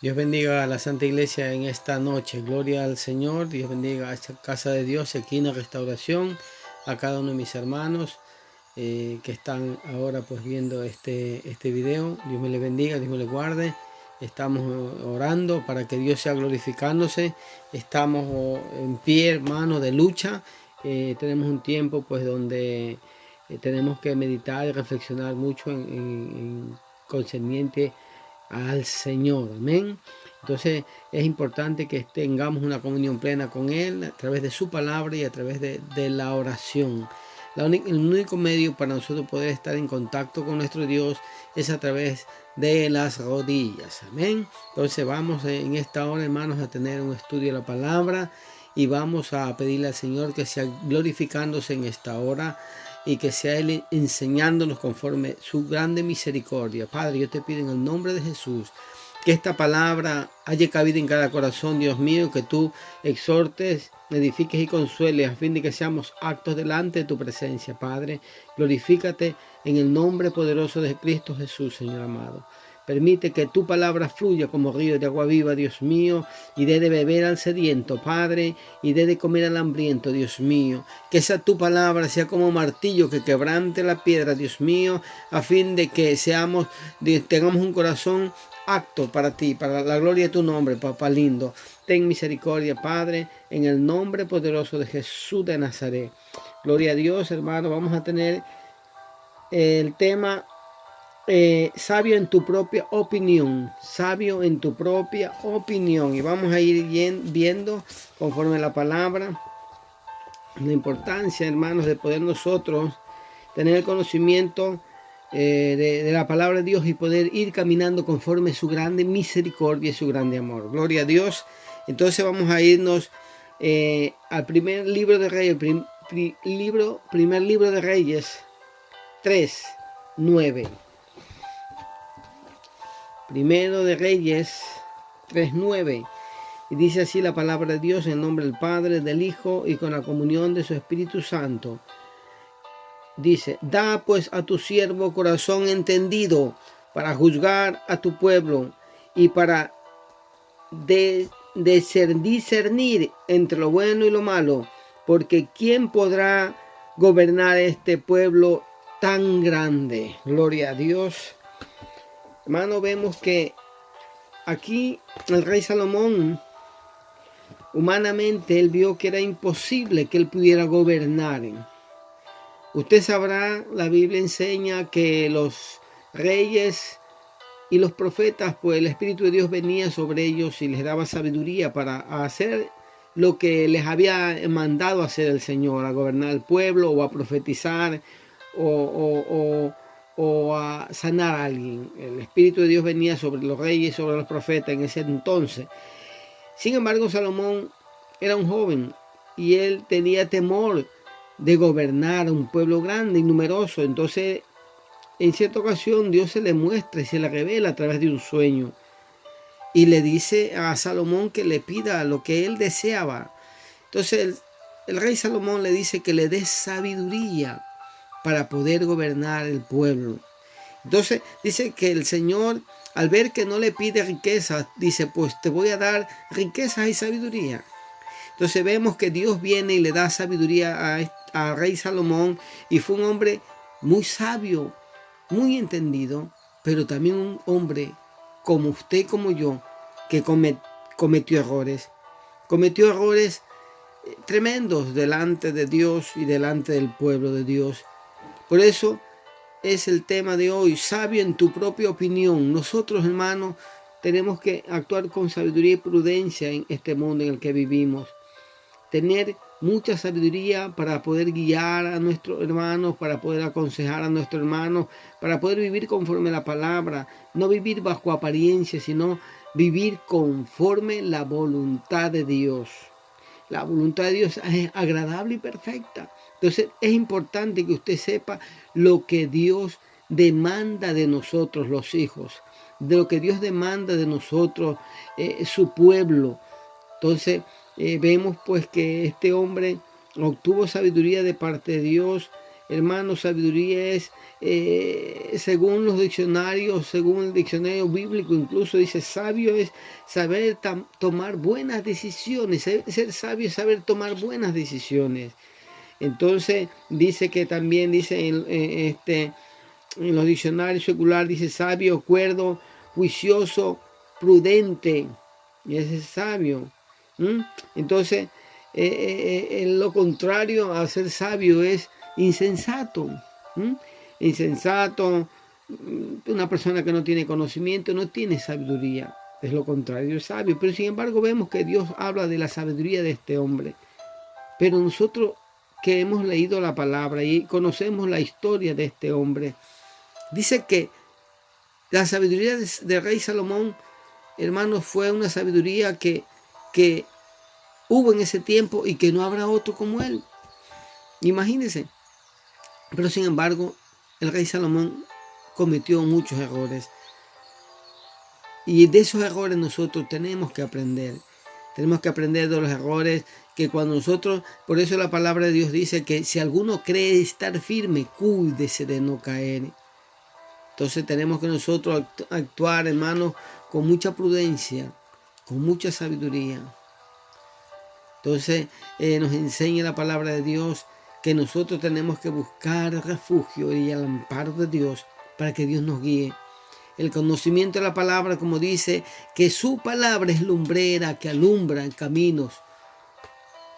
Dios bendiga a la Santa Iglesia en esta noche. Gloria al Señor. Dios bendiga a esta casa de Dios aquí en la restauración. A cada uno de mis hermanos que están ahora pues viendo este video. Dios me le bendiga, Dios me le guarde. Estamos orando para que Dios sea glorificándose. Estamos en pie, hermano, de lucha. Tenemos un tiempo pues donde tenemos que meditar y reflexionar mucho en concerniente al Señor, amén. Entonces es importante que tengamos una comunión plena con Él a través de su palabra y a través de la oración. El único medio para nosotros poder estar en contacto con nuestro Dios es a través de las rodillas, amén. Entonces vamos en esta hora, hermanos, a tener un estudio de la palabra y vamos a pedirle al Señor que sea glorificándose en esta hora y que sea Él enseñándonos conforme su grande misericordia. Padre, yo te pido en el nombre de Jesús que esta palabra haya cabida en cada corazón, Dios mío, que tú exhortes, edifiques y consueles a fin de que seamos actos delante de tu presencia, Padre. Glorifícate en el nombre poderoso de Cristo Jesús, Señor amado. Permite que tu palabra fluya como río de agua viva, Dios mío, y dé de beber al sediento, Padre, y dé de comer al hambriento, Dios mío. Que esa tu palabra sea como martillo que quebrante la piedra, Dios mío, a fin de que tengamos un corazón acto para ti, para la gloria de tu nombre, papá lindo. Ten misericordia, Padre, en el nombre poderoso de Jesús de Nazaret. Gloria a Dios, hermano. Vamos a tener el tema sabio en tu propia opinión, sabio en tu propia opinión, y vamos a ir viendo conforme la palabra la importancia, hermanos, de poder nosotros tener el conocimiento de la palabra de Dios y poder ir caminando conforme su grande misericordia y su grande amor. Gloria a Dios. Entonces vamos a irnos al primer libro de Reyes, primer libro de Reyes 3:9. Primero de Reyes 3:9. Y dice así la palabra de Dios en nombre del Padre, del Hijo y con la comunión de su Espíritu Santo. Dice: da pues a tu siervo corazón entendido para juzgar a tu pueblo y para discernir entre lo bueno y lo malo, porque ¿quién podrá gobernar este pueblo tan grande? Gloria a Dios. Hermano, vemos que aquí el rey Salomón, humanamente, él vio que era imposible que él pudiera gobernar. Usted sabrá, la Biblia enseña que los reyes y los profetas, pues el Espíritu de Dios venía sobre ellos y les daba sabiduría para hacer lo que les había mandado hacer el Señor, a gobernar el pueblo o a profetizar o a sanar a alguien. El Espíritu de Dios venía sobre los reyes y sobre los profetas en ese entonces. Sin embargo, Salomón era un joven y él tenía temor de gobernar a un pueblo grande y numeroso. Entonces, en cierta ocasión, Dios se le muestra y se le revela a través de un sueño y le dice a Salomón que le pida lo que él deseaba. Entonces, el rey Salomón le dice que le dé sabiduría para poder gobernar el pueblo. Entonces dice que el Señor, al ver que no le pide riquezas, dice: pues te voy a dar riquezas y sabiduría. Entonces vemos que Dios viene y le da sabiduría al rey Salomón, y fue un hombre muy sabio, muy entendido, pero también un hombre como usted y como yo, que cometió errores. Cometió errores tremendos delante de Dios y delante del pueblo de Dios. Por eso es el tema de hoy, sabio en tu propia opinión. Nosotros, hermanos, tenemos que actuar con sabiduría y prudencia en este mundo en el que vivimos. Tener mucha sabiduría para poder guiar a nuestros hermanos, para poder aconsejar a nuestros hermanos, para poder vivir conforme a la palabra. No vivir bajo apariencia, sino vivir conforme la voluntad de Dios. La voluntad de Dios es agradable y perfecta. Entonces es importante que usted sepa lo que Dios demanda de nosotros los hijos, de lo que Dios demanda de nosotros su pueblo. Entonces vemos pues que este hombre obtuvo sabiduría de parte de Dios. hermanos, sabiduría es, según los diccionarios, según el diccionario bíblico, incluso dice sabio es saber tomar buenas decisiones. Ser sabio es saber tomar buenas decisiones. Entonces dice que también dice en los diccionarios seculares, dice sabio, cuerdo, juicioso, prudente. Y ese es sabio. Entonces, lo contrario a ser sabio es insensato. Insensato, una persona que no tiene conocimiento, no tiene sabiduría. Es lo contrario, es sabio. Pero sin embargo vemos que Dios habla de la sabiduría de este hombre. Pero nosotros que hemos leído la palabra y conocemos la historia de este hombre, dice que la sabiduría del rey Salomón, hermanos, fue una sabiduría que hubo en ese tiempo y que no habrá otro como él. Imagínense. Pero sin embargo, el rey Salomón cometió muchos errores. Y de esos errores nosotros tenemos que aprender. Tenemos que aprender de los errores que cuando nosotros, por eso la palabra de Dios dice que si alguno cree estar firme, cuídese de no caer. Entonces tenemos que nosotros actuar, hermanos, con mucha prudencia, con mucha sabiduría. Entonces nos enseña la palabra de Dios que nosotros tenemos que buscar refugio y el amparo de Dios para que Dios nos guíe. El conocimiento de la palabra, como dice, que su palabra es lumbrera que alumbra en caminos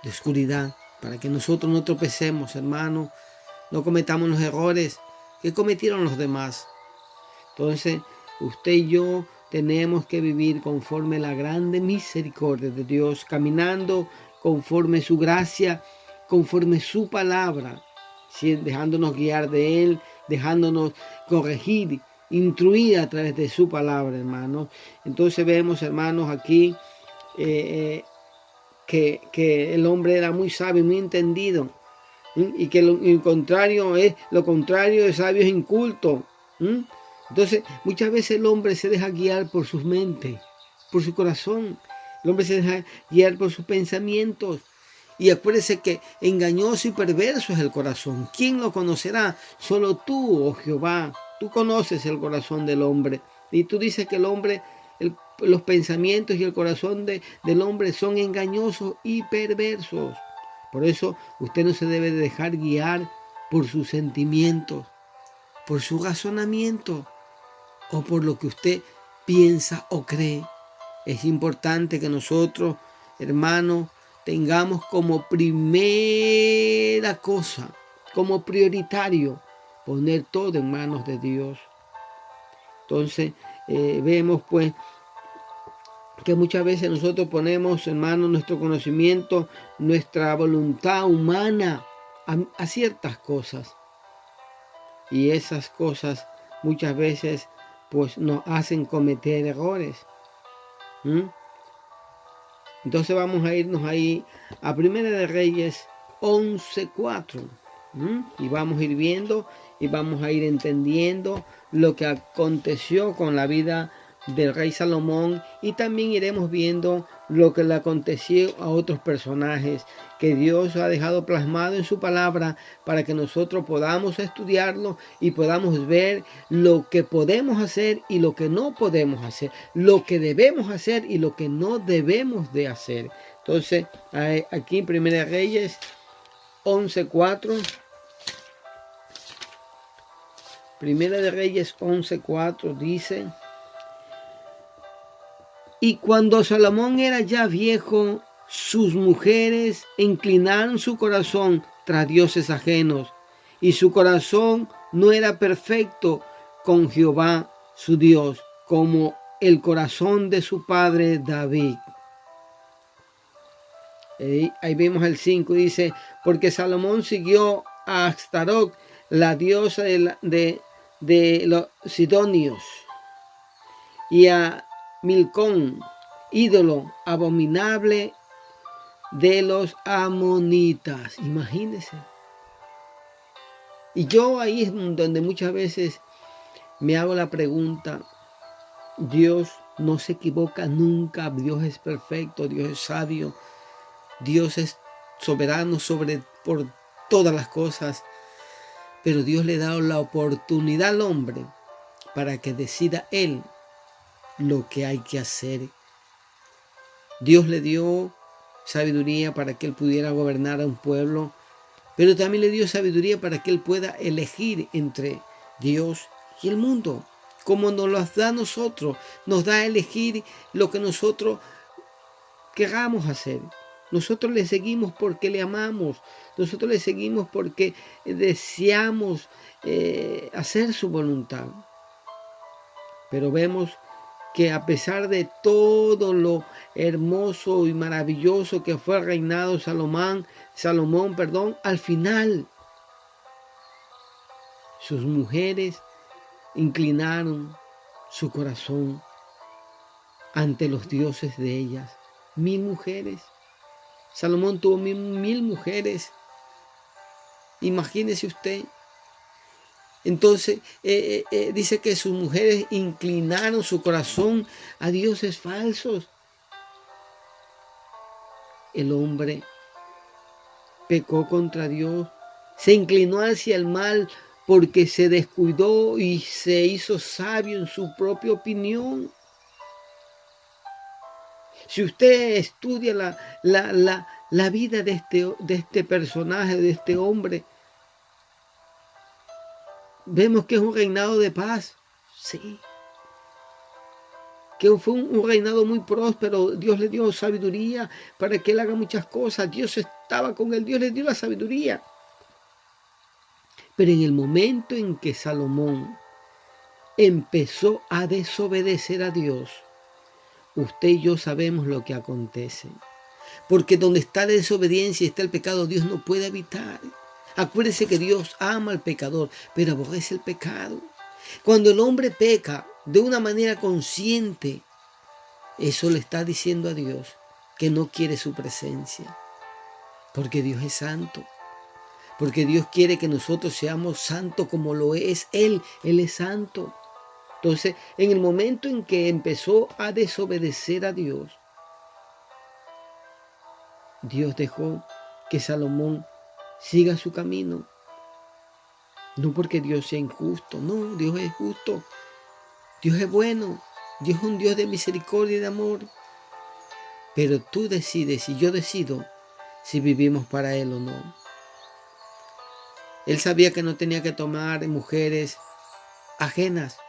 de oscuridad, para que nosotros no tropecemos, hermanos, no cometamos los errores que cometieron los demás. Entonces, usted y yo tenemos que vivir conforme la grande misericordia de Dios, caminando conforme su gracia, conforme su palabra, dejándonos guiar de Él, dejándonos corregir, instruir a través de su palabra, hermanos. Entonces vemos, hermanos, aquí que el hombre era muy sabio, muy entendido, y que lo contrario de sabio es inculto. Entonces, muchas veces el hombre se deja guiar por sus mentes, por su corazón. El hombre se deja guiar por sus pensamientos. Y acuérdese que engañoso y perverso es el corazón. ¿Quién lo conocerá? Solo tú, oh Jehová. Tú conoces el corazón del hombre. Y tú dices que el hombre, los pensamientos y el corazón del hombre son engañosos y perversos. Por eso usted no se debe de dejar guiar por sus sentimientos, por su razonamiento o por lo que usted piensa o cree. Es importante que nosotros, hermanos, tengamos como primera cosa, como prioritario, poner todo en manos de Dios. Entonces, vemos pues que muchas veces nosotros ponemos, hermanos, nuestro conocimiento, nuestra voluntad humana a ciertas cosas. Y esas cosas muchas veces pues nos hacen cometer errores. Entonces vamos a irnos ahí a Primera de Reyes 11:4. Y vamos a ir viendo y vamos a ir entendiendo lo que aconteció con la vida del rey Salomón, y también iremos viendo lo que le aconteció a otros personajes que Dios ha dejado plasmado en su palabra para que nosotros podamos estudiarlo y podamos ver lo que podemos hacer y lo que no podemos hacer, lo que debemos hacer y lo que no debemos de hacer. Entonces aquí en Primera de Reyes 11:4. Primera de Reyes 11:4 dice: y cuando Salomón era ya viejo, sus mujeres inclinaron su corazón tras dioses ajenos, y su corazón no era perfecto con Jehová su Dios, como el corazón de su padre David. Ahí vemos el 5, dice: porque Salomón siguió a Astarot, la diosa de los sidonios, y a Milcón, ídolo abominable de los amonitas. Imagínense. Y yo ahí es donde muchas veces me hago la pregunta: Dios no se equivoca nunca, Dios es perfecto, Dios es sabio, Dios es soberano por todas las cosas. Pero Dios le da la oportunidad al hombre para que decida él lo que hay que hacer. Dios le dio sabiduría para que él pudiera gobernar a un pueblo, pero también le dio sabiduría para que él pueda elegir entre Dios y el mundo, como nos lo da a nosotros, nos da a elegir lo que nosotros queramos hacer. Nosotros le seguimos porque le amamos, nosotros le seguimos porque deseamos hacer su voluntad. Pero vemos que a pesar de todo lo hermoso y maravilloso que fue el reinado de Salomón, al final sus mujeres inclinaron su corazón ante los dioses de ellas. 1000 mujeres. Salomón tuvo 1000 mujeres. Imagínese usted. Entonces dice que sus mujeres inclinaron su corazón a dioses falsos. El hombre pecó contra Dios, se inclinó hacia el mal porque se descuidó y se hizo sabio en su propia opinión. Si usted estudia la vida de este personaje, de este hombre, vemos que es un reinado de paz, sí. Que fue un reinado muy próspero. Dios le dio sabiduría para que él haga muchas cosas. Dios estaba con él, Dios le dio la sabiduría. Pero en el momento en que Salomón empezó a desobedecer a Dios, usted y yo sabemos lo que acontece. Porque donde está la desobediencia y está el pecado, Dios no puede habitar. Acuérdese que Dios ama al pecador, pero aborrece el pecado. Cuando el hombre peca de una manera consciente, eso le está diciendo a Dios que no quiere su presencia. Porque Dios es santo. Porque Dios quiere que nosotros seamos santos como lo es Él. Él es santo. Entonces, en el momento en que empezó a desobedecer a Dios, Dios dejó que Salomón siga su camino. No porque Dios sea injusto, no, Dios es justo. Dios es bueno. Dios es un Dios de misericordia y de amor. Pero tú decides y yo decido si vivimos para Él o no. Él sabía que no tenía que tomar mujeres ajenas,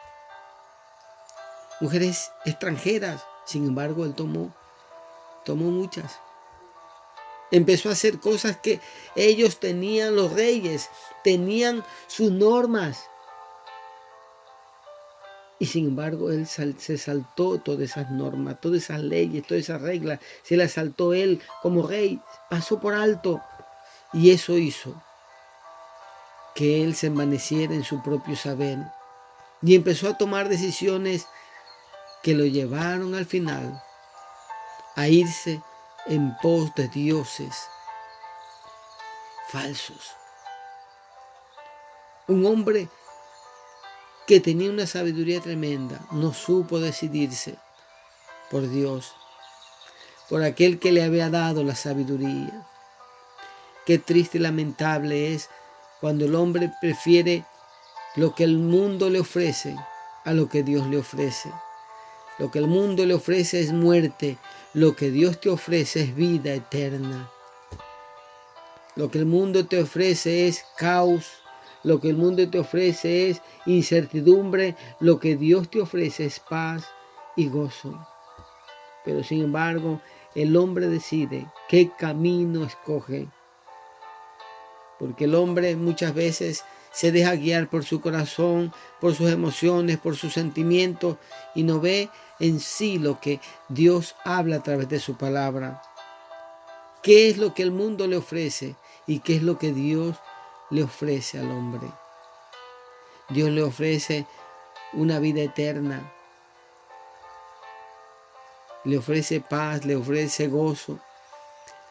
mujeres extranjeras. Sin embargo, él tomó muchas. Empezó a hacer cosas que ellos tenían, los reyes, tenían sus normas. Y sin embargo, él se saltó todas esas normas, todas esas leyes, todas esas reglas. Se las saltó él como rey, pasó por alto. Y eso hizo que él se envaneciera en su propio saber. Y empezó a tomar decisiones que lo llevaron al final a irse en pos de dioses falsos. Un hombre que tenía una sabiduría tremenda, no supo decidirse por Dios, por aquel que le había dado la sabiduría. Qué triste y lamentable es cuando el hombre prefiere lo que el mundo le ofrece a lo que Dios le ofrece. Lo que el mundo le ofrece es muerte, lo que Dios te ofrece es vida eterna. Lo que el mundo te ofrece es caos, lo que el mundo te ofrece es incertidumbre, lo que Dios te ofrece es paz y gozo. Pero sin embargo, el hombre decide qué camino escoge. Porque el hombre muchas veces se deja guiar por su corazón, por sus emociones, por sus sentimientos y no ve en sí lo que Dios habla a través de su palabra. ¿Qué es lo que el mundo le ofrece y qué es lo que Dios le ofrece al hombre? Dios le ofrece una vida eterna. Le ofrece paz, le ofrece gozo.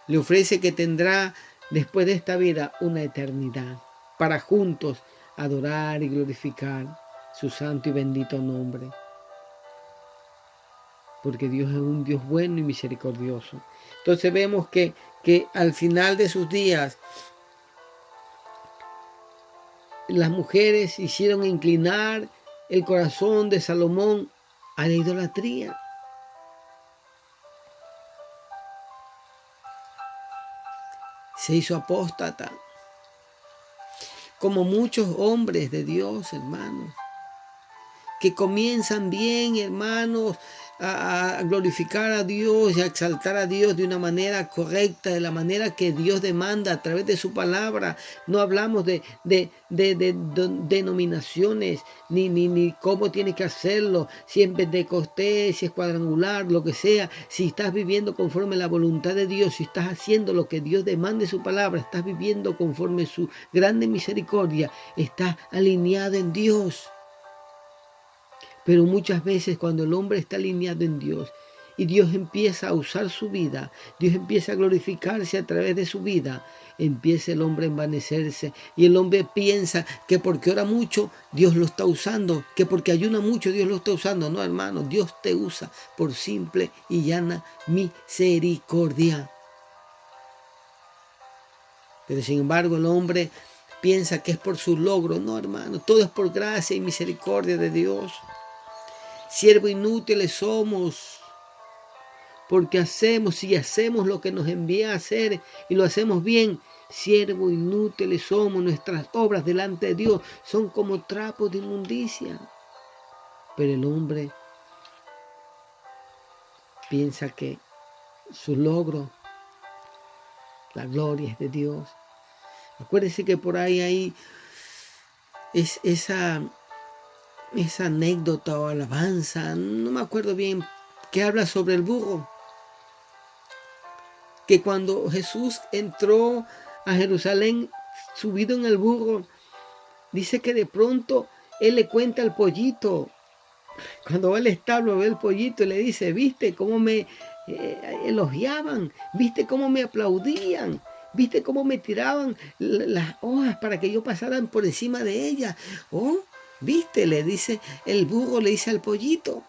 Le ofrece que tendrá después de esta vida una eternidad para juntos adorar y glorificar su santo y bendito nombre. Porque Dios es un Dios bueno y misericordioso. Entonces vemos que al final de sus días las mujeres hicieron inclinar el corazón de Salomón a la idolatría. Se hizo apóstata, como muchos hombres de Dios, hermanos, que comienzan bien, hermanos, a glorificar a Dios y a exaltar a Dios de una manera correcta, de la manera que Dios demanda a través de su palabra. No hablamos de denominaciones, ni cómo tienes que hacerlo, si es pentecostés, si es cuadrangular, lo que sea. Si estás viviendo conforme a la voluntad de Dios, si estás haciendo lo que Dios demanda en su palabra, estás viviendo conforme su grande misericordia, estás alineado en Dios. Pero muchas veces cuando el hombre está alineado en Dios y Dios empieza a usar su vida, Dios empieza a glorificarse a través de su vida, empieza el hombre a envanecerse y el hombre piensa que porque ora mucho Dios lo está usando, que porque ayuna mucho Dios lo está usando. No, hermano, Dios te usa por simple y llana misericordia. Pero sin embargo el hombre piensa que es por su logro. No, hermano, todo es por gracia y misericordia de Dios. Siervos inútiles somos, porque hacemos lo que nos envía a hacer y lo hacemos bien. Siervos inútiles somos, nuestras obras delante de Dios son como trapos de inmundicia. Pero el hombre piensa que su logro, la gloria es de Dios. Acuérdense que por ahí es esa anécdota o alabanza, no me acuerdo bien, que habla sobre el burro. Que cuando Jesús entró a Jerusalén subido en el burro, dice que de pronto él le cuenta al pollito. Cuando va al establo, ve el pollito y le dice: ¿viste cómo me elogiaban? ¿Viste cómo me aplaudían? ¿Viste cómo me tiraban las hojas para que yo pasara por encima de ellas? Oh, ¿viste? Le dice el burro, le dice al pollito.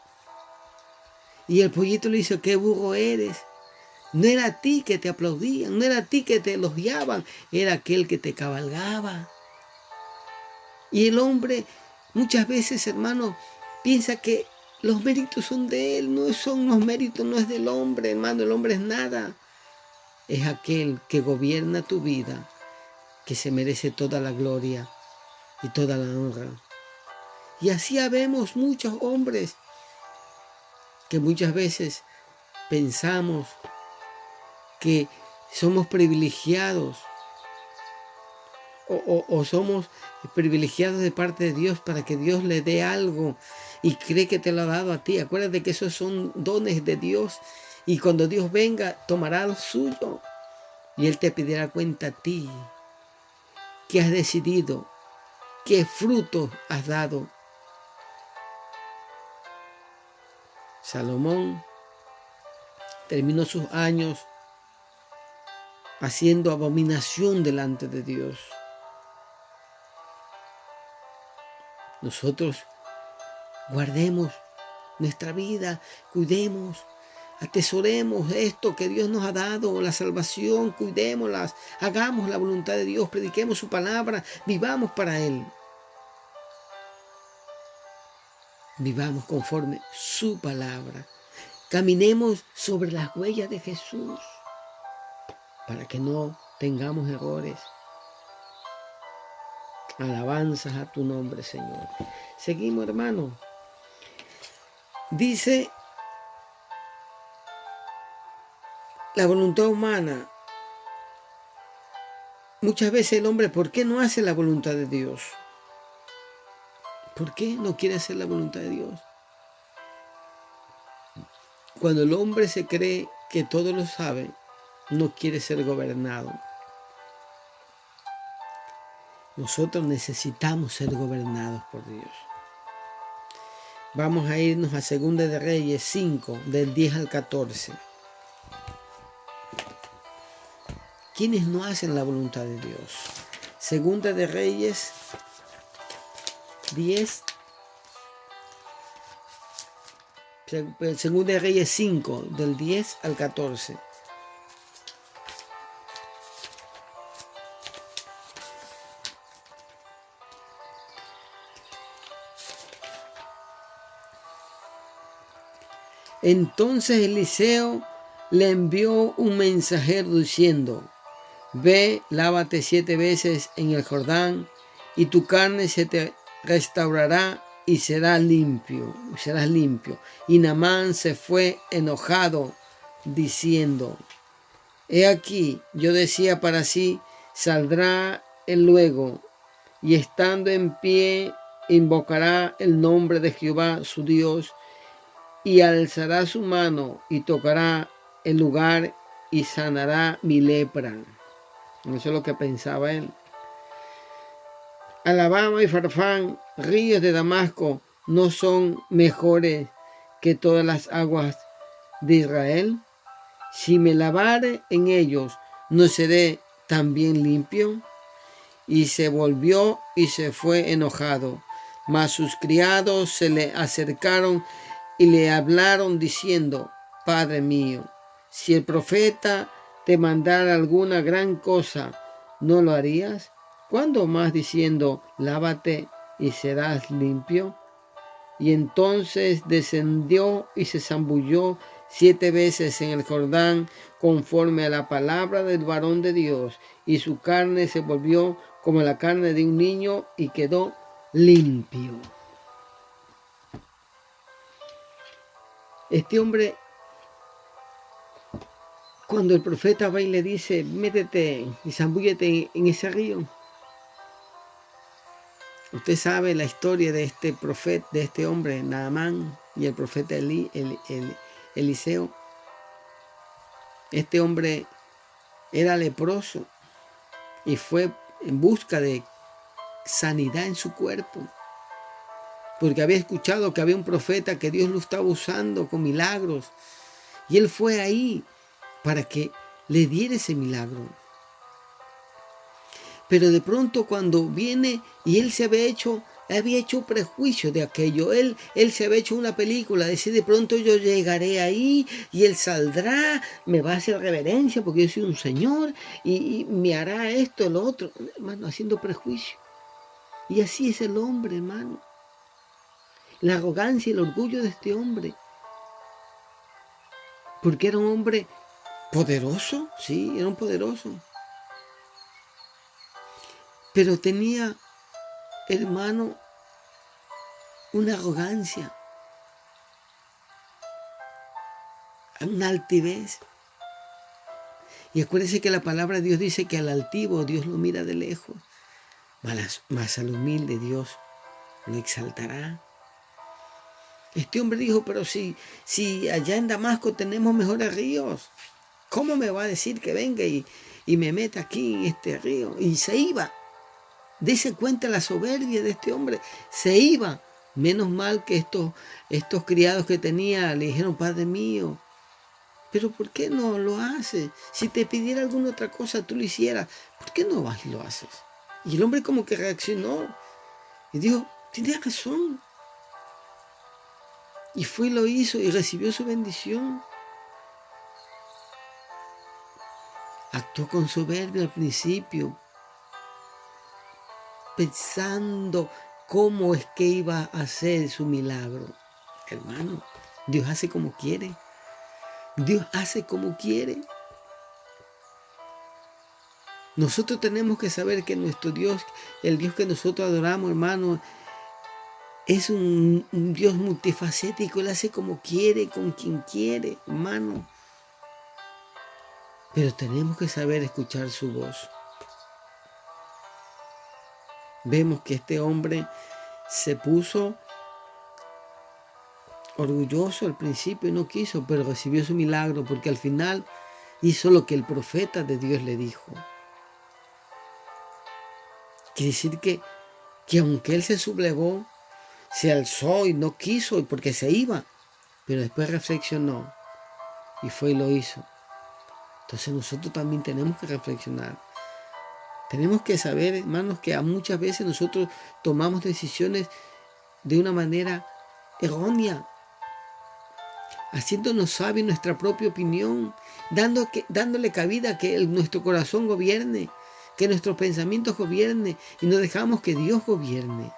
Y el pollito le dice: ¿qué burro eres? No era a ti que te aplaudían, no era a ti que te elogiaban, era aquel que te cabalgaba. Y el hombre muchas veces, hermano, piensa que los méritos son de él. No son los méritos, no es del hombre, hermano. El hombre es nada. Es aquel que gobierna tu vida, que se merece toda la gloria y toda la honra. Y así habemos muchos hombres que muchas veces pensamos que somos privilegiados o somos privilegiados de parte de Dios para que Dios le dé algo y cree que te lo ha dado a ti. Acuérdate que esos son dones de Dios y cuando Dios venga tomará lo suyo y Él te pedirá cuenta a ti. ¿Qué has decidido? ¿Qué frutos has dado? Salomón terminó sus años haciendo abominación delante de Dios. Nosotros guardemos nuestra vida, cuidemos, atesoremos esto que Dios nos ha dado, la salvación, cuidémoslas, hagamos la voluntad de Dios, prediquemos su palabra, vivamos para Él. Vivamos conforme su palabra. Caminemos sobre las huellas de Jesús para que no tengamos errores. Alabanzas a tu nombre, Señor. Seguimos, hermano. Dice la voluntad humana. Muchas veces el hombre, ¿por qué no hace la voluntad de Dios? ¿Por qué no quiere hacer la voluntad de Dios? Cuando el hombre se cree que todo lo sabe, no quiere ser gobernado. Nosotros necesitamos ser gobernados por Dios. Vamos a irnos a 2 de Reyes 5, del 10 al 14. ¿Quiénes no hacen la voluntad de Dios? 2 de Reyes 10. 2 de Reyes 5, del 10 al 14. Entonces Eliseo le envió un mensajero diciendo: ve, lávate 7 veces en el Jordán, y tu carne se te restaurará y serás limpio. Y Naamán se fue enojado, diciendo: he aquí, yo decía para sí, saldrá él luego, y estando en pie, invocará el nombre de Jehová su Dios, y alzará su mano y tocará el lugar y sanará mi lepra. Eso es lo que pensaba él. Alabama y Farfán, ríos de Damasco, ¿no son mejores que todas las aguas de Israel? Si me lavare en ellos, ¿no seré también limpio? Y se volvió y se fue enojado. Mas sus criados se le acercaron y le hablaron diciendo: Padre mío, si el profeta te mandara alguna gran cosa, ¿no lo harías? ¿Cuándo más diciendo: lávate y serás limpio? Y entonces descendió y se zambulló 7 veces en el Jordán, conforme a la palabra del varón de Dios, y su carne se volvió como la carne de un niño y quedó limpio. Este hombre, cuando el profeta va y le dice: métete y zambúllete en ese río. Usted sabe la historia de este profeta, de este hombre, Naamán, y el profeta Eliseo. Este hombre era leproso y fue en busca de sanidad en su cuerpo, porque había escuchado que había un profeta que Dios lo estaba usando con milagros, y él fue ahí para que le diera ese milagro. Pero de pronto cuando viene y él se había hecho prejuicio de aquello, él se había hecho una película, decir: de pronto yo llegaré ahí y él saldrá, me va a hacer reverencia porque yo soy un señor y me hará esto, lo otro, hermano, haciendo prejuicio. Y así es el hombre, hermano. La arrogancia y el orgullo de este hombre, porque era un hombre poderoso, sí, era un poderoso. Pero tenía, hermano, una arrogancia, una altivez. Y acuérdense que la palabra de Dios dice que al altivo Dios lo mira de lejos, mas al humilde Dios lo exaltará. Este hombre dijo: pero si allá en Damasco tenemos mejores ríos, ¿cómo me va a decir que venga y me meta aquí en este río? Y se iba. Dese cuenta la soberbia de este hombre. Se iba. Menos mal que estos criados que tenía le dijeron: Padre mío, pero ¿por qué no lo haces? Si te pidiera alguna otra cosa, tú lo hicieras. ¿Por qué no vas y lo haces? Y el hombre como que reaccionó y dijo: tienes razón. Y fue y lo hizo y recibió su bendición. Actuó con soberbia al principio, pensando cómo es que iba a hacer su milagro. Hermano, Dios hace como quiere. Dios hace como quiere. Nosotros tenemos que saber que nuestro Dios, el Dios que nosotros adoramos, hermano, es un Dios multifacético. Él hace como quiere, con quien quiere, hermano. Pero tenemos que saber escuchar su voz. Vemos que este hombre se puso orgulloso al principio y no quiso, pero recibió su milagro porque al final hizo lo que el profeta de Dios le dijo. Quiere decir que aunque él se sublevó, se alzó y no quiso porque se iba, pero después reflexionó y fue y lo hizo. Entonces nosotros también tenemos que reflexionar. Tenemos que saber, hermanos, que muchas veces nosotros tomamos decisiones de una manera errónea, haciéndonos sabios nuestra propia opinión, dándole cabida a que nuestro corazón gobierne, que nuestros pensamientos gobierne, y no dejamos que Dios gobierne.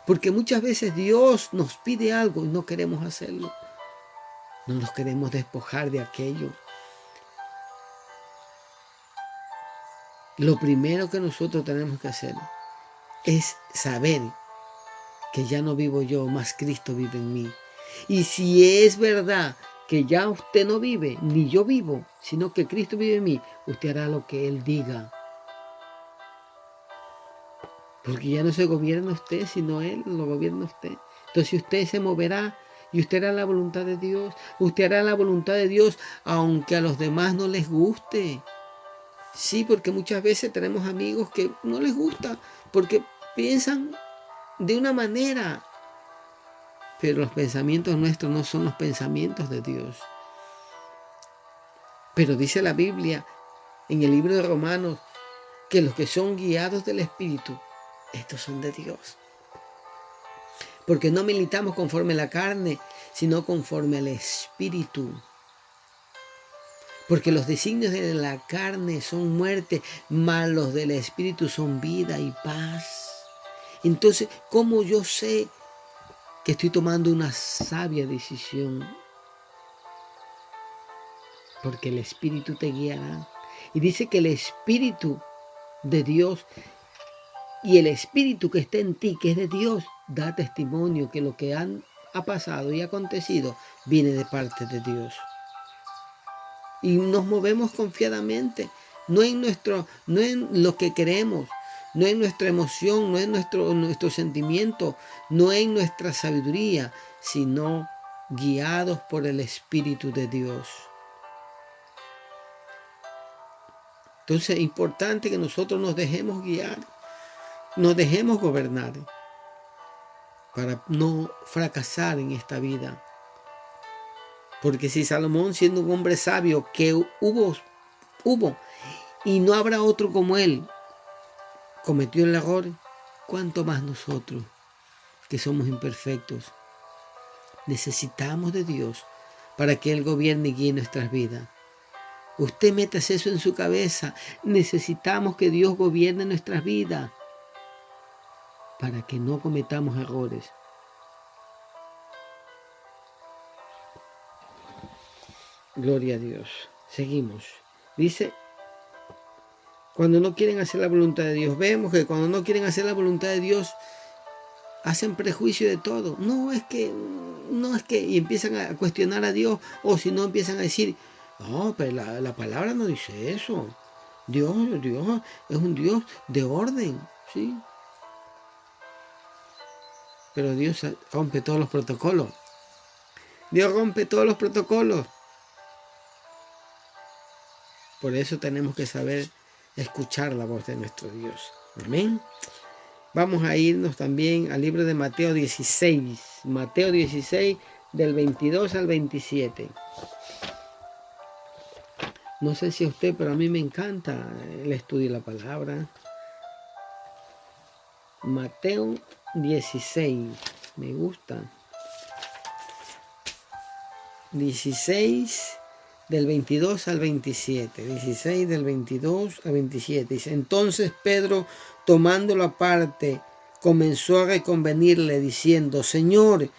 Porque muchas veces Dios nos pide algo y no queremos hacerlo. No nos queremos despojar de aquello. Lo primero que nosotros tenemos que hacer es saber que ya no vivo yo, más Cristo vive en mí. Y si es verdad que ya usted no vive, ni yo vivo, sino que Cristo vive en mí, usted hará lo que Él diga. Porque ya no se gobierna usted, sino Él lo gobierna usted. Entonces usted se moverá y usted hará la voluntad de Dios. Usted hará la voluntad de Dios aunque a los demás no les guste. Sí, porque muchas veces tenemos amigos que no les gusta porque piensan de una manera. Pero los pensamientos nuestros no son los pensamientos de Dios. Pero dice la Biblia en el libro de Romanos que los que son guiados del Espíritu, estos son de Dios. Porque no militamos conforme a la carne, sino conforme al Espíritu. Porque los designios de la carne son muerte, mas los del Espíritu son vida y paz. Entonces, ¿cómo yo sé que estoy tomando una sabia decisión? Porque el Espíritu te guiará. Y dice que el Espíritu de Dios y el Espíritu que está en ti, que es de Dios, da testimonio que lo que ha pasado y acontecido viene de parte de Dios. Y nos movemos confiadamente, no en lo que queremos, no en nuestra emoción, no en nuestro sentimiento, no en nuestra sabiduría, sino guiados por el Espíritu de Dios. Entonces es importante que nosotros nos dejemos guiar, nos dejemos gobernar para no fracasar en esta vida. Porque si Salomón, siendo un hombre sabio, que hubo y no habrá otro como él, cometió el error, ¿cuánto más nosotros que somos imperfectos? Necesitamos de Dios para que Él gobierne y guíe nuestras vidas. Usted métase eso en su cabeza. Necesitamos que Dios gobierne nuestras vidas para que no cometamos errores. Gloria a Dios. Seguimos. Dice, cuando no quieren hacer la voluntad de Dios, vemos que cuando no quieren hacer la voluntad de Dios, hacen prejuicio de todo. No es que, y empiezan a cuestionar a Dios, o si no empiezan a decir, no, pero la palabra no dice eso. Dios es un Dios de orden, ¿sí? Pero Dios rompe todos los protocolos. Dios rompe todos los protocolos. Por eso tenemos que saber escuchar la voz de nuestro Dios. Amén. Vamos a irnos también al libro de Mateo 16. Mateo 16, del 22 al 27. No sé si a usted, pero a mí me encanta el estudio de la palabra. Mateo 16. Me gusta. 16 del 22 al 27. 16 del 22 al 27. Dice, entonces Pedro, tomándolo aparte, comenzó a reconvenirle diciendo, Señor,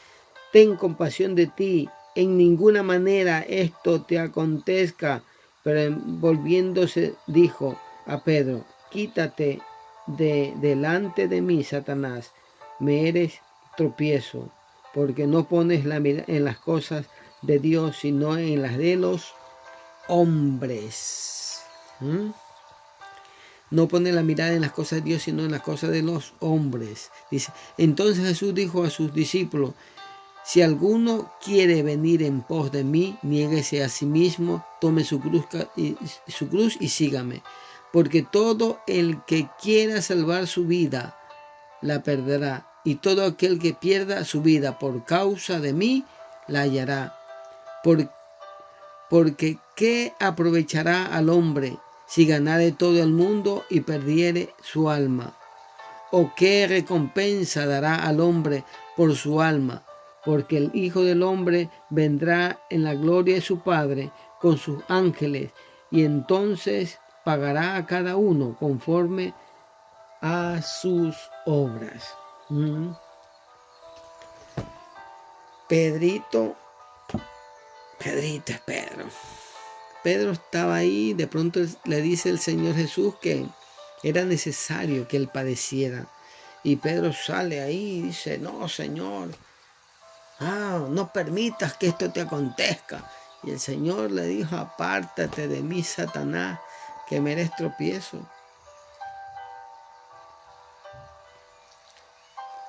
ten compasión de ti, en ninguna manera esto te acontezca. Pero volviéndose dijo a Pedro, quítate de delante de mí, Satanás, me eres tropiezo, porque no pones la mirada en las cosas de Dios, sino en las de los hombres. No pone la mirada en las cosas de Dios, sino en las cosas de los hombres. Dice, entonces Jesús dijo a sus discípulos, si alguno quiere venir en pos de mí, niéguese a sí mismo, tome su cruz y sígame. Porque todo el que quiera salvar su vida, la perderá. Y todo aquel que pierda su vida por causa de mí, la hallará. Porque ¿qué aprovechará al hombre si ganare todo el mundo y perdiere su alma? ¿O qué recompensa dará al hombre por su alma? Porque el Hijo del Hombre vendrá en la gloria de su Padre con sus ángeles, y entonces pagará a cada uno conforme a sus obras. Pedro Pedrito es Pedro. Pedro estaba ahí, de pronto le dice el Señor Jesús que era necesario que él padeciera. Y Pedro sale ahí y dice, no, Señor, no permitas que esto te acontezca. Y el Señor le dijo, apártate de mí, Satanás, que me eres tropiezo.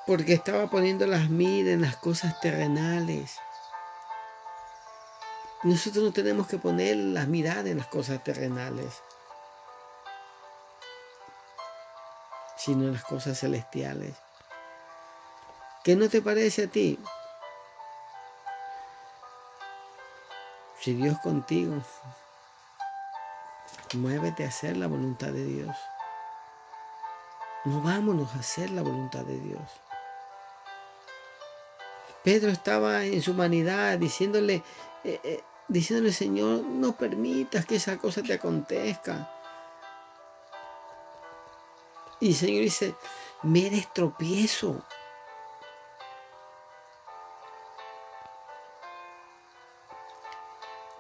Porque estaba poniendo las miras en las cosas terrenales. Nosotros no tenemos que poner las miradas en las cosas terrenales, sino en las cosas celestiales. ¿Qué no te parece a ti? Si Dios contigo, muévete a hacer la voluntad de Dios. Movámonos a hacer la voluntad de Dios. Pedro estaba en su humanidad diciéndole, Señor, no permitas que esa cosa te acontezca. Y el Señor dice, me eres tropiezo.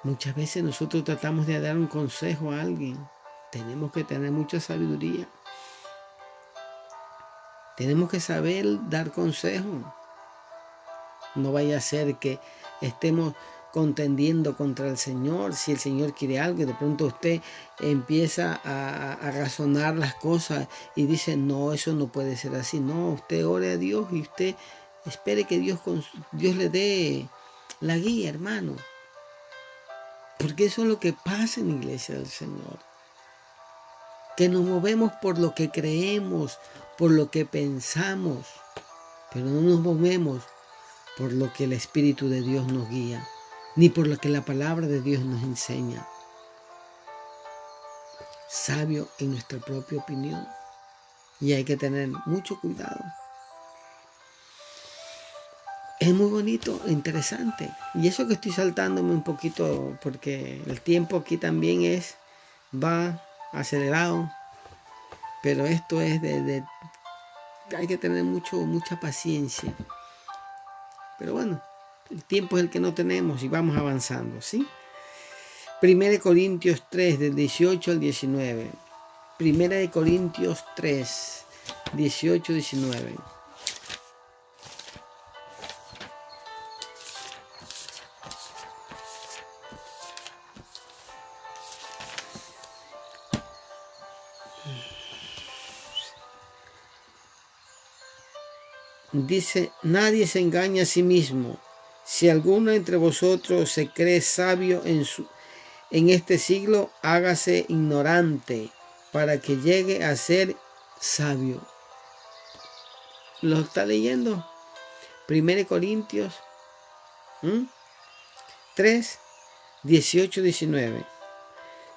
Muchas veces nosotros tratamos de dar un consejo a alguien. Tenemos que tener mucha sabiduría. Tenemos que saber dar consejo. No vaya a ser que estemos contendiendo contra el Señor. Si el Señor quiere algo y de pronto usted empieza a razonar las cosas y dice, no, eso no puede ser así. No, usted ore a Dios y usted espere que Dios le dé la guía, hermano. Porque eso es lo que pasa en la iglesia del Señor. Que nos movemos por lo que creemos, por lo que pensamos, pero no nos movemos por lo que el Espíritu de Dios nos guía, ni por lo que la palabra de Dios nos enseña. Sabio en nuestra propia opinión. Y hay que tener mucho cuidado. Es muy bonito, interesante. Y eso que estoy saltándome un poquito, porque el tiempo aquí también va acelerado. Pero esto es hay que tener mucha paciencia. Pero bueno, el tiempo es el que no tenemos y vamos avanzando, ¿sí? 1 Corintios 3, del 18 al 19. 1 Corintios 3, 18 al 19. Dice, nadie se engaña a sí mismo. Si alguno entre vosotros se cree sabio en este siglo, hágase ignorante para que llegue a ser sabio. ¿Lo está leyendo? 1 Corintios 3, 18, 19.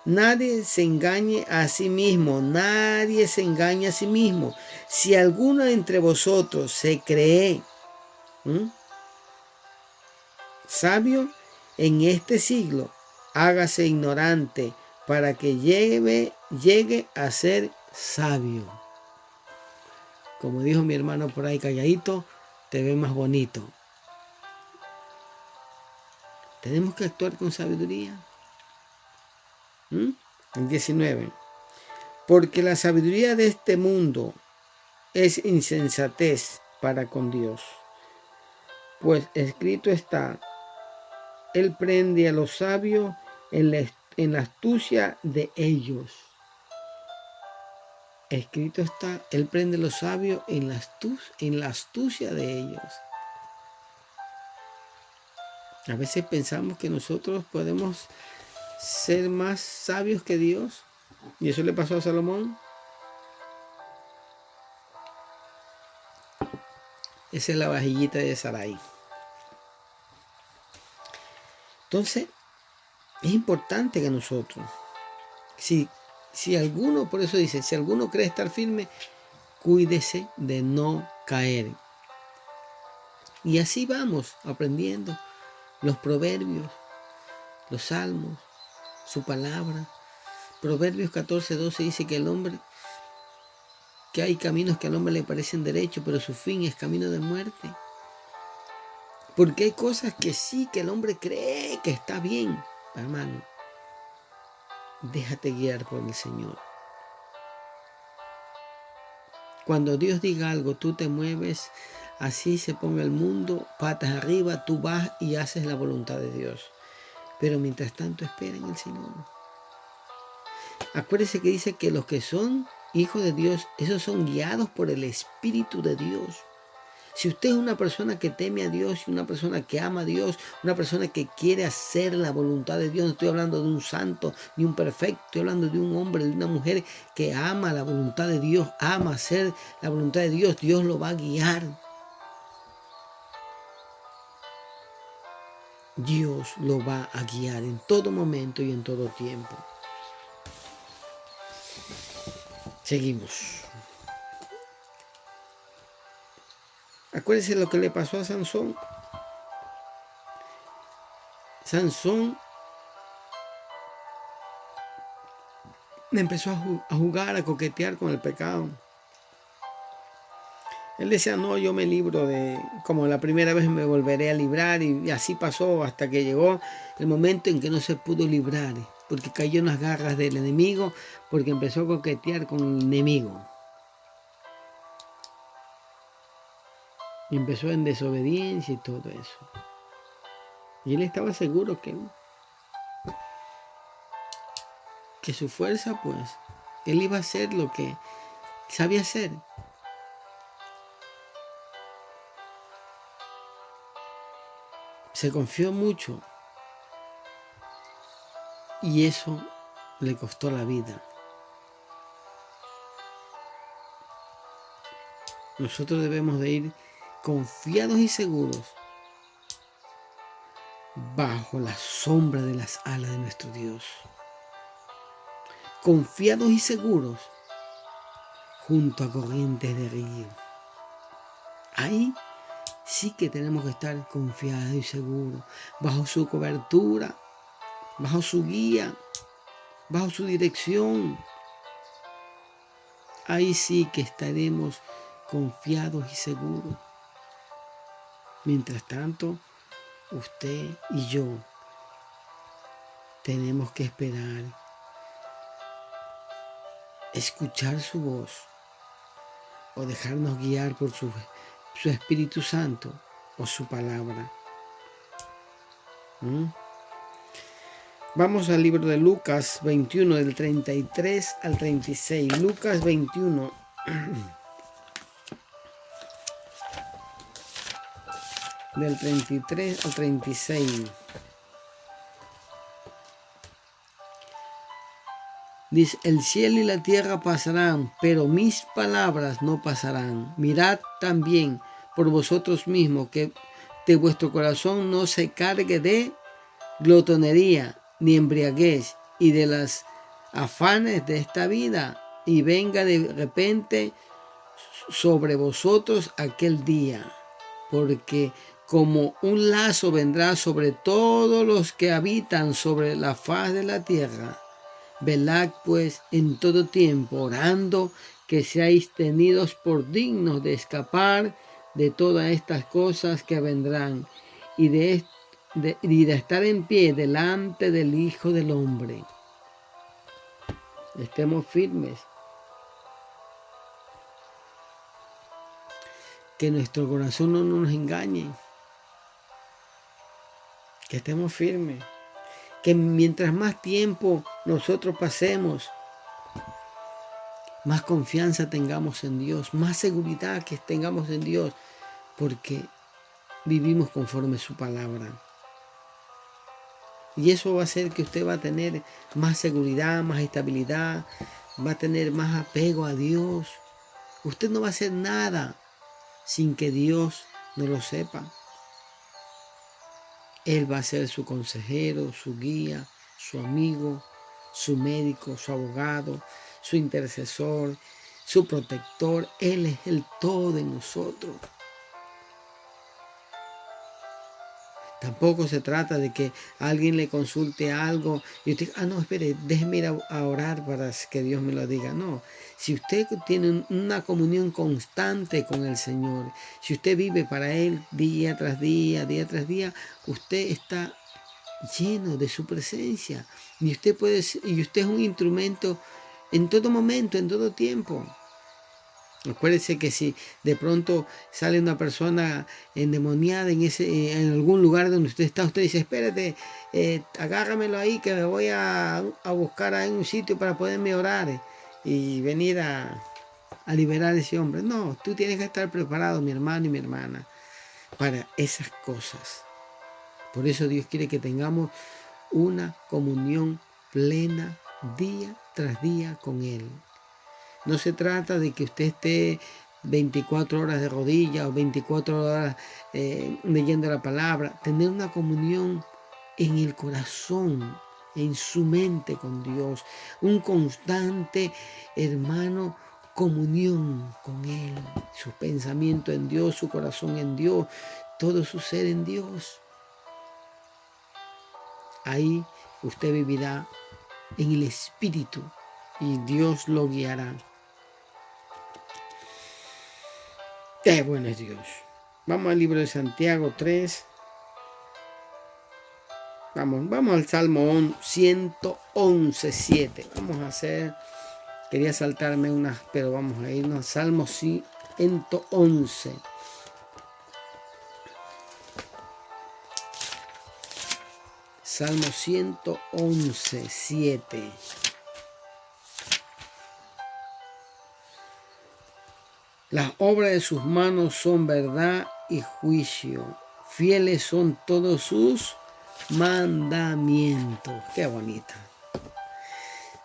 Nadie se engañe a sí mismo, nadie se engaña a sí mismo. Si alguno entre vosotros se cree sabio en este siglo, hágase ignorante para que llegue a ser sabio. Como dijo mi hermano por ahí calladito, te ve más bonito. Tenemos que actuar con sabiduría. 19. Porque la sabiduría de este mundo es insensatez para con Dios. Pues escrito está, Él prende a los sabios en la astucia de ellos. Escrito está, Él prende a los sabios en la astucia de ellos. A veces pensamos que nosotros podemos ser más sabios que Dios. Y eso le pasó a Salomón. Esa es la vajillita de Sarai. Entonces, es importante que nosotros, si alguno, por eso dice, si alguno cree estar firme, cuídese de no caer. Y así vamos aprendiendo los proverbios, los salmos, su palabra. Proverbios 14, 12 dice que hay caminos que al hombre le parecen derechos, pero su fin es camino de muerte. Porque hay cosas que sí, que el hombre cree que está bien. Hermano, déjate guiar por el Señor. Cuando Dios diga algo, tú te mueves, así se ponga el mundo, patas arriba, tú vas y haces la voluntad de Dios. Pero mientras tanto, espera en el Señor. Acuérdese que dice que los que son hijos de Dios, esos son guiados por el Espíritu de Dios. Si usted es una persona que teme a Dios y una persona que ama a Dios, una persona que quiere hacer la voluntad de Dios, no estoy hablando de un santo ni un perfecto, estoy hablando de un hombre, de una mujer que ama la voluntad de Dios, ama hacer la voluntad de Dios, Dios lo va a guiar. Dios lo va a guiar en todo momento y en todo tiempo. Seguimos. Acuérdense lo que le pasó a Sansón. Sansón empezó a jugar, a coquetear con el pecado. Él decía, no, yo me libro como la primera vez me volveré a librar, y así pasó hasta que llegó el momento en que no se pudo librar, porque cayó en las garras del enemigo, porque empezó a coquetear con el enemigo. Y empezó en desobediencia y todo eso. Y él estaba seguro que su fuerza, pues, él iba a hacer lo que sabía hacer. Se confió mucho y eso le costó la vida. Nosotros debemos de ir confiados y seguros bajo la sombra de las alas de nuestro Dios. Confiados y seguros junto a corrientes de río. Ahí sí que tenemos que estar confiados y seguros bajo su cobertura, bajo su guía, bajo su dirección. Ahí sí que estaremos confiados y seguros. Mientras tanto, usted y yo tenemos que esperar, escuchar su voz o dejarnos guiar por su Espíritu Santo o su palabra. Vamos al libro de Lucas 21, del 33 al 36. Lucas 21. Del 33 al 36. Dice, el cielo y la tierra pasarán, pero mis palabras no pasarán. Mirad también por vosotros mismos que de vuestro corazón no se cargue de glotonería ni embriaguez y de las afanes de esta vida, y venga de repente sobre vosotros aquel día, porque como un lazo vendrá sobre todos los que habitan sobre la faz de la tierra. Velad pues en todo tiempo, orando que seáis tenidos por dignos de escapar de todas estas cosas que vendrán y de estar en pie delante del Hijo del Hombre. Estemos firmes. Que nuestro corazón no nos engañe. Que estemos firmes. Que mientras más tiempo nosotros pasemos, más confianza tengamos en Dios, más seguridad que tengamos en Dios, porque vivimos conforme su palabra. Y eso va a hacer que usted va a tener más seguridad, más estabilidad, va a tener más apego a Dios. Usted no va a hacer nada sin que Dios no lo sepa. Él va a ser su consejero, su guía, su amigo, su médico, su abogado, su intercesor, su protector. Él es el todo de nosotros. Tampoco se trata de que alguien le consulte algo y usted, no, espere, déjeme ir a orar para que Dios me lo diga. No, si usted tiene una comunión constante con el Señor, si usted vive para Él día tras día, usted está lleno de su presencia y usted es un instrumento en todo momento, en todo tiempo. Acuérdese que si de pronto sale una persona endemoniada en algún lugar donde usted está, usted dice, espérate, agárramelo ahí que me voy a buscar ahí un sitio para poderme orar y venir a liberar a ese hombre. No, tú tienes que estar preparado, mi hermano y mi hermana, para esas cosas. Por eso Dios quiere que tengamos una comunión plena día tras día con Él. No se trata de que usted esté 24 horas de rodillas o 24 horas leyendo la palabra. Tener una comunión en el corazón, en su mente con Dios. Un constante, hermano, comunión con Él. Su pensamiento en Dios, su corazón en Dios, todo su ser en Dios. Ahí usted vivirá en el Espíritu y Dios lo guiará. Qué bueno es Dios. Vamos al libro de Santiago 3. Vamos al Salmo 111, 7. Vamos a hacer, quería saltarme unas, pero vamos a irnos al Salmo 111. Salmo 111, 7. Las obras de sus manos son verdad y juicio. Fieles son todos sus mandamientos. Qué bonita.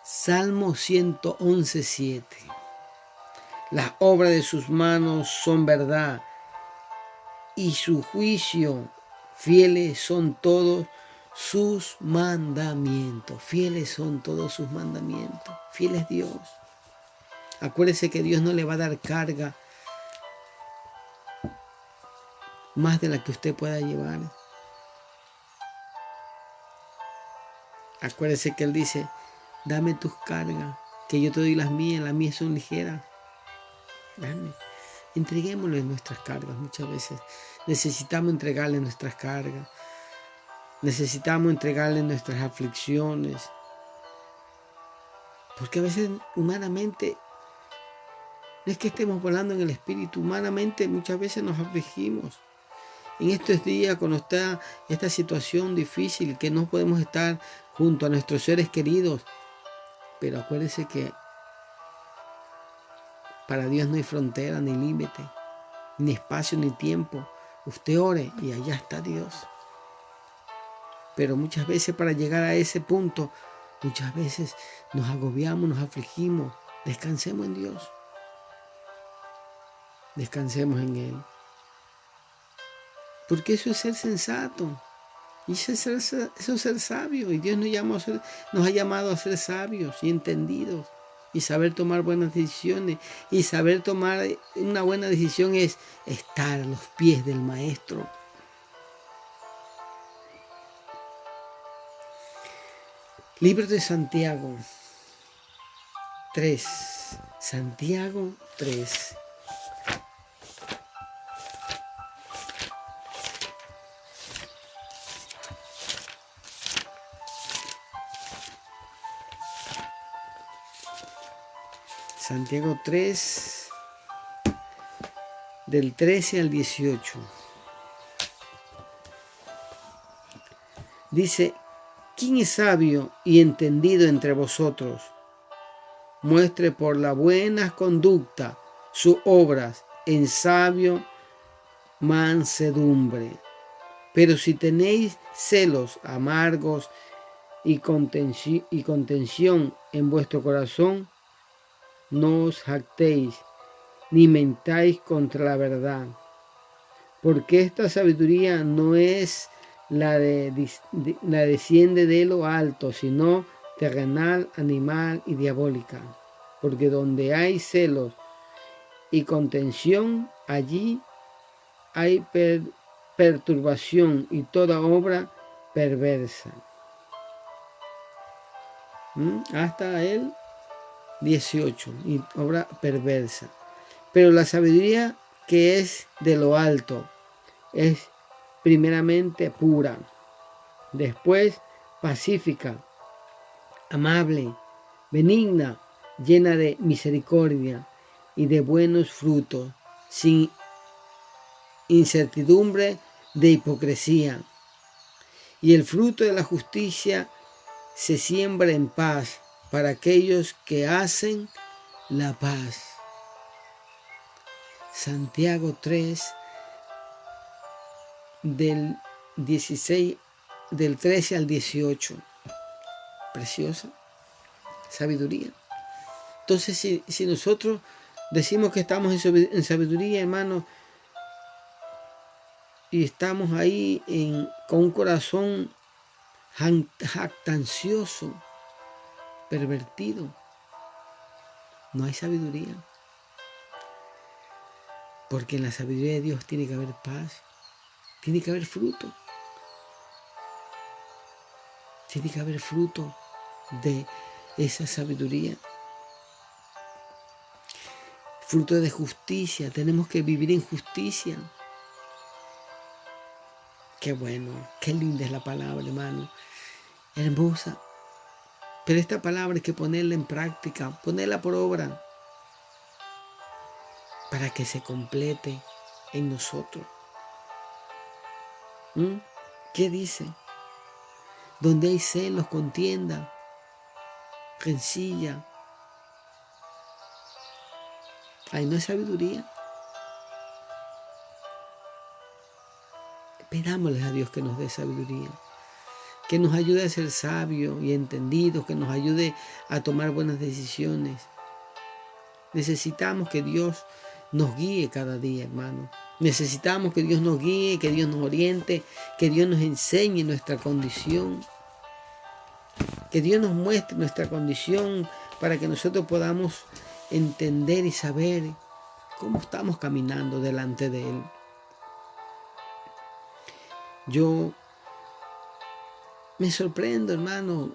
Salmo 111, 7. Las obras de sus manos son verdad y su juicio. Fieles son todos sus mandamientos. Fieles son todos sus mandamientos. Fiel es Dios. Acuérdese que Dios no le va a dar carga más de la que usted pueda llevar. Acuérdese que Él dice, dame tus cargas, que yo te doy las mías son ligeras. Dame. Entreguémosle nuestras cargas muchas veces. Necesitamos entregarle nuestras cargas. Necesitamos entregarle nuestras aflicciones. Porque a veces humanamente, no es que estemos volando en el espíritu, humanamente muchas veces nos afligimos. En estos días, cuando está esta situación difícil, que no podemos estar junto a nuestros seres queridos, pero acuérdese que para Dios no hay frontera, ni límite, ni espacio, ni tiempo. Usted ore y allá está Dios. Pero muchas veces para llegar a ese punto, muchas veces nos agobiamos, nos afligimos. Descansemos en Dios. Descansemos en Él. Porque eso es ser sensato. Y eso es ser sabio. Y Dios nos ha llamado a ser sabios y entendidos. Y saber tomar buenas decisiones. Y saber tomar una buena decisión es estar a los pies del Maestro. Libro de Santiago 3. Santiago 3. Santiago 3, del 13 al 18. Dice, ¿quién es sabio y entendido entre vosotros? Muestre por la buena conducta sus obras en sabio mansedumbre. Pero si tenéis celos amargos y contención en vuestro corazón, no os jactéis, ni mentáis contra la verdad, porque esta sabiduría no es la desciende de lo alto, sino terrenal, animal y diabólica. Porque donde hay celos y contención, allí hay perturbación y toda obra perversa. Hasta el 18, y obra perversa. Pero la sabiduría que es de lo alto es primeramente pura, después pacífica, amable, benigna, llena de misericordia y de buenos frutos, sin incertidumbre de hipocresía. Y el fruto de la justicia se siembra en paz para aquellos que hacen la paz. Santiago 3, del 13 al 18. Preciosa sabiduría. Entonces, si nosotros decimos que estamos en sabiduría, hermano, y estamos ahí con un corazón jactancioso, pervertido, no hay sabiduría. Porque en la sabiduría de Dios tiene que haber paz, tiene que haber fruto. Tiene que haber fruto de esa sabiduría. Fruto de justicia. Tenemos que vivir en justicia. Qué bueno, qué linda es la palabra, hermano. Hermosa. Pero esta palabra hay que ponerla en práctica, ponerla por obra, para que se complete en nosotros. ¿Qué dice? Donde hay celos, contienda, rencilla, ahí no hay sabiduría. Pidámosle a Dios que nos dé sabiduría, que nos ayude a ser sabios y entendidos, que nos ayude a tomar buenas decisiones. Necesitamos que Dios nos guíe cada día, hermano. Necesitamos que Dios nos guíe, que Dios nos oriente, que Dios nos enseñe nuestra condición, que Dios nos muestre nuestra condición para que nosotros podamos entender y saber cómo estamos caminando delante de Él. Yo me sorprendo, hermano,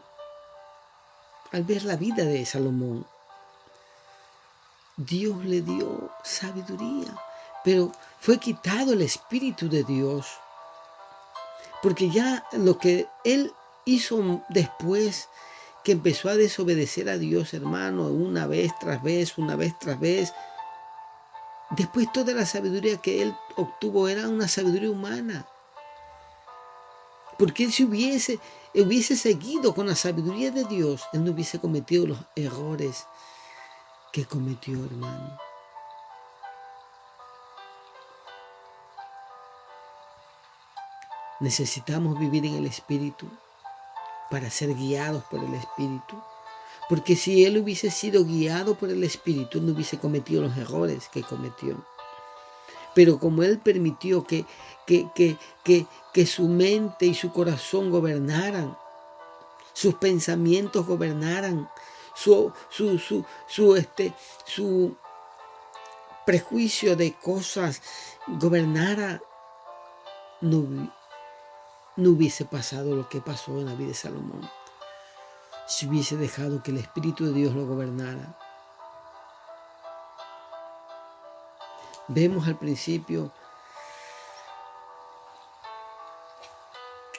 al ver la vida de Salomón. Dios le dio sabiduría, pero fue quitado el Espíritu de Dios. Porque ya lo que él hizo después, que empezó a desobedecer a Dios, hermano, una vez tras vez, después toda la sabiduría que él obtuvo era una sabiduría humana. Porque él si hubiese seguido con la sabiduría de Dios, él no hubiese cometido los errores que cometió, hermano. Necesitamos vivir en el Espíritu para ser guiados por el Espíritu. Porque si él hubiese sido guiado por el Espíritu, él no hubiese cometido los errores que cometió. Pero como él permitió que su mente y su corazón gobernaran, sus pensamientos gobernaran, su prejuicio de cosas gobernara, no hubiese pasado lo que pasó en la vida de Salomón. Si hubiese dejado que el Espíritu de Dios lo gobernara. Vemos al principio,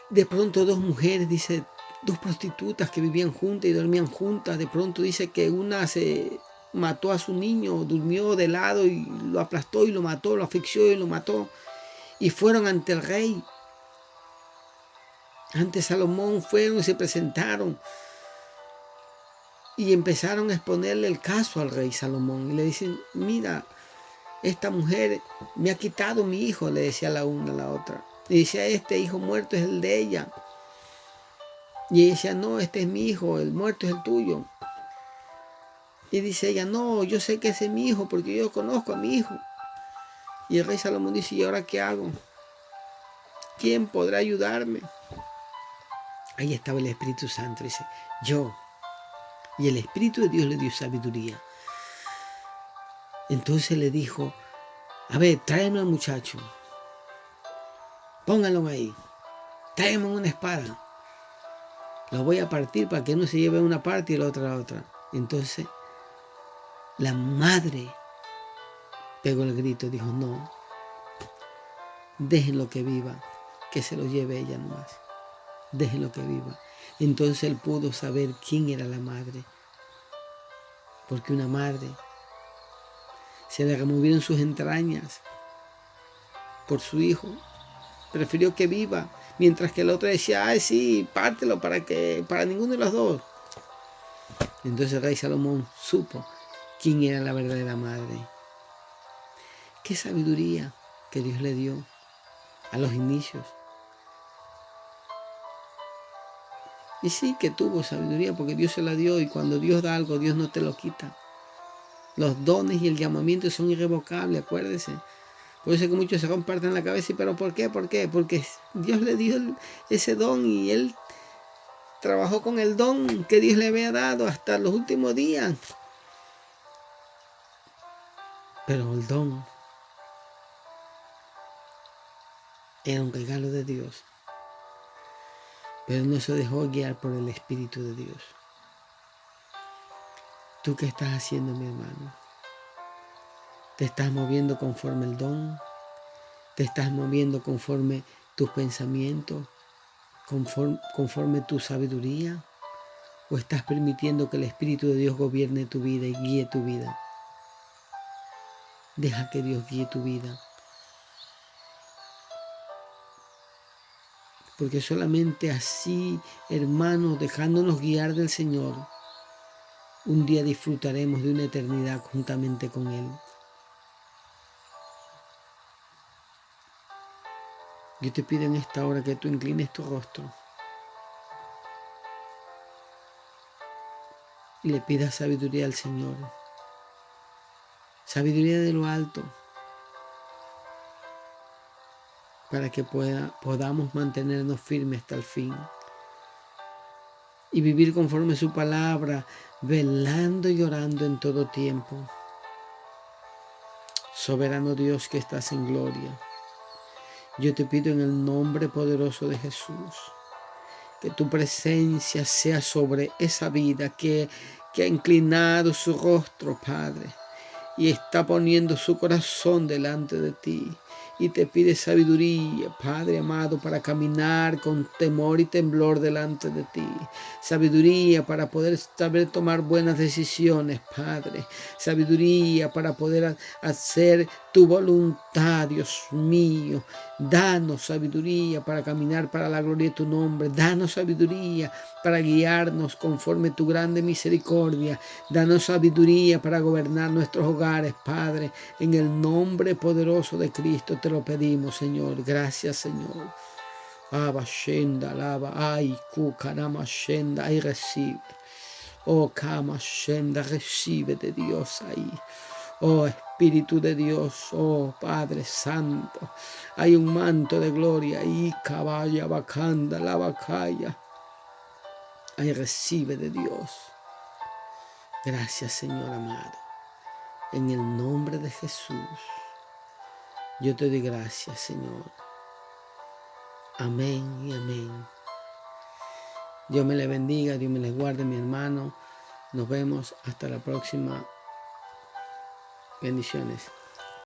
de pronto dos mujeres, dice, dos prostitutas que vivían juntas y dormían juntas. De pronto dice que una se mató a su niño, durmió de lado y lo aplastó y lo mató, lo asfixió y lo mató. Y fueron ante el rey. Ante Salomón fueron y se presentaron. Y empezaron a exponerle el caso al rey Salomón. Y le dicen, mira, esta mujer me ha quitado mi hijo, le decía la una a la otra. Y decía, este hijo muerto es el de ella. Y ella decía, no, este es mi hijo, el muerto es el tuyo. Y dice ella, no, yo sé que ese es mi hijo porque yo conozco a mi hijo. Y el rey Salomón dice, ¿y ahora qué hago? ¿Quién podrá ayudarme? Ahí estaba el Espíritu Santo, dice, yo. Y el Espíritu de Dios le dio sabiduría. Entonces le dijo, a ver, tráeme al muchacho. Pónganlo ahí. Tráiganme una espada. Lo voy a partir para que uno se lleve una parte y la otra a la otra. Entonces, la madre pegó el grito y dijo, no, déjenlo que viva, que se lo lleve ella nomás. Déjenlo que viva. Entonces él pudo saber quién era la madre. Porque una madre se le removieron sus entrañas por su hijo. Prefirió que viva. Mientras que el otro decía, ay sí, pártelo para ninguno de los dos. Entonces el rey Salomón supo quién era la verdadera madre. Qué sabiduría que Dios le dio a los inicios. Y sí que tuvo sabiduría porque Dios se la dio, y cuando Dios da algo, Dios no te lo quita. Los dones y el llamamiento son irrevocables, acuérdese. Por eso es que muchos se comparten la cabeza. ¿Y pero por qué? ¿Por qué? Porque Dios le dio ese don y él trabajó con el don que Dios le había dado hasta los últimos días. Pero el don era un regalo de Dios. Pero no se dejó guiar por el Espíritu de Dios. ¿Tú qué estás haciendo, mi hermano? ¿Te estás moviendo conforme el don? ¿Te estás moviendo conforme tus pensamientos? ¿Conforme tu sabiduría? ¿O estás permitiendo que el Espíritu de Dios gobierne tu vida y guíe tu vida? Deja que Dios guíe tu vida. Porque solamente así, hermanos, dejándonos guiar del Señor, un día disfrutaremos de una eternidad juntamente con Él. Yo te pido en esta hora que tú inclines tu rostro y le pidas sabiduría al Señor. Sabiduría de lo alto, para que podamos mantenernos firmes hasta el fin y vivir conforme su palabra, velando y orando en todo tiempo. Soberano Dios que estás en gloria, yo te pido en el nombre poderoso de Jesús que tu presencia sea sobre esa vida que ha inclinado su rostro, Padre, y está poniendo su corazón delante de ti. Y te pide sabiduría, Padre amado, para caminar con temor y temblor delante de ti. Sabiduría para poder saber tomar buenas decisiones, Padre. Sabiduría para poder hacer tu voluntad, Dios mío. Danos sabiduría para caminar para la gloria de tu nombre. Danos sabiduría para guiarnos conforme tu grande misericordia. Danos sabiduría para gobernar nuestros hogares, Padre. En el nombre poderoso de Cristo te lo pedimos, Señor. Gracias, Señor. Abba, Shenda, alaba, ay, Kukarama, Shenda, ay, recibe. Oh, Kama, Shenda, recibe de Dios ahí. Oh, Espíritu de Dios, oh Padre Santo, hay un manto de gloria y caballa bacanda, la bacaya. Ay, recibe de Dios. Gracias, Señor amado. En el nombre de Jesús, yo te doy gracias, Señor. Amén y amén. Dios me le bendiga, Dios me les guarde, mi hermano. Nos vemos hasta la próxima. Bendiciones.